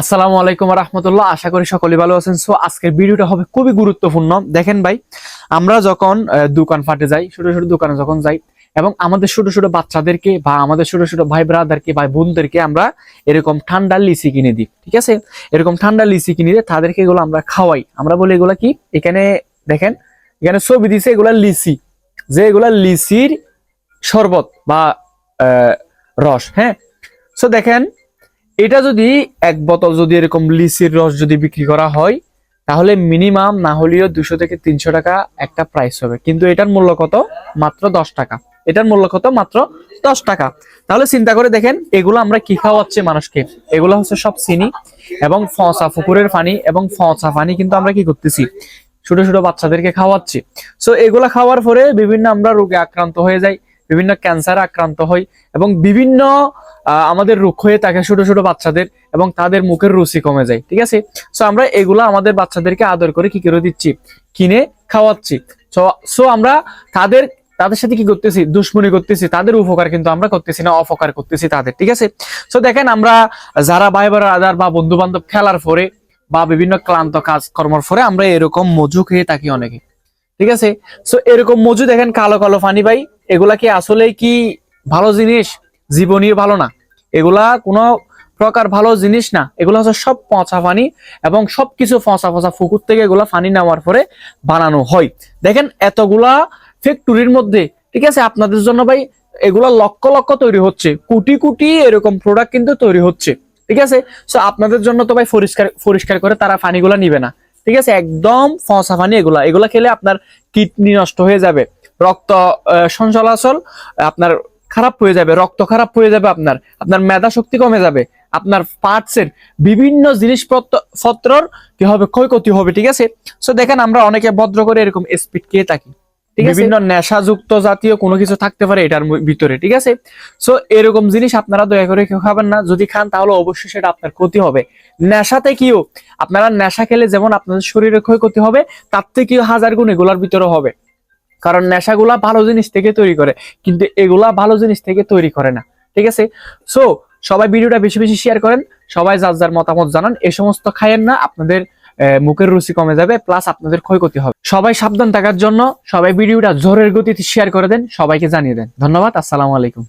আসসালামু আলাইকুম রাহমাতুল্লাহ। আশা করি সকলে ভালো আছেন। সো আজকের ভিডিওটা হবে খুবই গুরুত্বপূর্ণ। দেখেন ভাই, আমরা যখন দোকান ফাটে যাই, ছোট ছোট দোকানে যখন যাই এবং আমাদের ছোট ছোট বাচ্চাদেরকে বা আমাদের ছোট ছোট ভাই ব্রাদারকে ভাই বোনদেরকে আমরা এরকম ঠান্ডা লিচি কিনে দিই, ঠিক আছে? এরকম ঠান্ডা লিচি কিনে দিয়ে তাদেরকে এগুলো আমরা খাওয়াই। আমরা বলি এগুলা কি, এখানে দেখেন, এখানে ছবি দিছে এগুলা লিচি, যে এগুলা লিচির শরবত বা রস। হ্যাঁ, সো দেখেন, এটা যদি এক বোতল যদি এরকম লিচির রস যদি বিক্রি করা হয়, তাহলে মিনিমাম না হলেও 200 থেকে 300 টাকা একটা প্রাইস হবে। কিন্তু এটার মূল্য কত? মাত্র 10 টাকা। এটার মূল্য কত? মাত্র 10 টাকা। তাহলে চিন্তা করে দেখেন, এগুলো আমরা কি খাওয়াচ্ছি মানুষকে? এগুলো হচ্ছে সব চিনি এবং ফসা পুকুরের পানি, এবং ফসা পানি কিন্তু আমরা কি করতেছি? ছোট ছোট বাচ্চাদেরকে খাওয়াচ্ছি। সো এগুলা খাওয়ার পরে বিভিন্ন আমরা রোগে আক্রান্ত হয়ে যাই, বিভিন্ন ক্যান্সারে আক্রান্ত হই, এবং বিভিন্ন আমাদের রোগ হয়ে থাকে ছোট ছোট বাচ্চাদের, এবং তাদের মুখের রুচি কমে যায়, ঠিক আছে? সো আমরা এগুলা আমাদের বাচ্চাদেরকে আদর করে কি করে দিচ্ছি? কিনে খাওয়াচ্ছি। সো আমরা তাদের তাদের সাথে কি করতেছি? দুশ্মনী করতেছি। তাদের উপকার কিন্তু আমরা করতেছি না, অপকার করতেছি তাদের, ঠিক আছে? সো দেখেন, আমরা যারা ভাই ব্রাদার বা বন্ধু বান্ধব খেলার পরে বা বিভিন্ন ক্লান্ত কাজ কর্মর পরে আমরা এরকম মজু খেয়ে থাকি অনেকে, ঠিক আছে? সো এরকম মজু দেখেন, কালো কালো পানি ভাই, এগুলা কি আসলে কি ভালো জিনিস? জীবনীয় ভালো না, এগুলা কোনো প্রকার ভালো জিনিস না। এগুলো হচ্ছে সব পচা পানি, এবং সবকিছু পচা পচা পুকুর থেকে এগুলা পানি নেওয়ার পরে বানানো হয়। দেখেন এতগুলা ফ্যাক্টরির মধ্যে, ঠিক আছে, আপনাদের জন্য ভাই এগুলা লক্ষ লক্ষ তৈরি হচ্ছে, কোটি কোটি এরকম প্রোডাক্ট কিন্তু তৈরি হচ্ছে, ঠিক আছে? সো আপনাদের জন্য তো ভাই পরিষ্কার পরিষ্কার করে তারা পানিগুলা নিবে না, ঠিক আছে? একদম ফসা পানি। এগুলা এগুলা খেলে আপনার কিডনি নষ্ট হয়ে যাবে, রক্ত সঞ্চালন আপনার খারাপ হয়ে যাবে, রক্ত খারাপ হয়ে যাবে, আপনার আপনার মেধা শক্তি কমে যাবে, আপনার পার্টসের বিভিন্ন জিনিসপত্রর কি হবে? ক্ষয়ক্ষতি হবে, ঠিক আছে? সো দেখেন, আমরা অনেকে ভদ্র করে এরকম স্পিড খেয়ে থাকি, ঠিক আছে? বিভিন্ন নেশাযুক্ত জাতীয় কোনো কিছু থাকতে পারে এটার ভিতরে, ঠিক আছে? সো এরকম জিনিস আপনারা দয়া করে কেউ খাবেন না। যদি খান তাহলে অবশ্যই সেটা আপনার ক্ষতি হবে। নেশাতে কিও, আপনারা নেশা খেলে যেমন আপনাদের শরীরে ক্ষয়ক্ষতি হবে, তার থেকেও হাজার গুণ এগুলার ভিতরে হবে। কারণ নেশাগুলা ভালো জিনিস থেকে তৈরি করে, কিন্তু এগুলা ভালো জিনিস থেকে তৈরি করে না, ঠিক আছে? সো সবাই ভিডিওটা বেশি বেশি শেয়ার করেন, সবাই যার যার মতামত জানান। এই সমস্ত খায়েন না, আপনাদের মুখের রুচি কমে যাবে, প্লাস আপনাদের ক্ষয়ক্ষতি হবে। সবাই সাবধান থাকার জন্য সবাই ভিডিওটা জোরের গতিতে শেয়ার করে দেন, সবাইকে জানিয়ে দেন। ধন্যবাদ। আসসালামু আলাইকুম।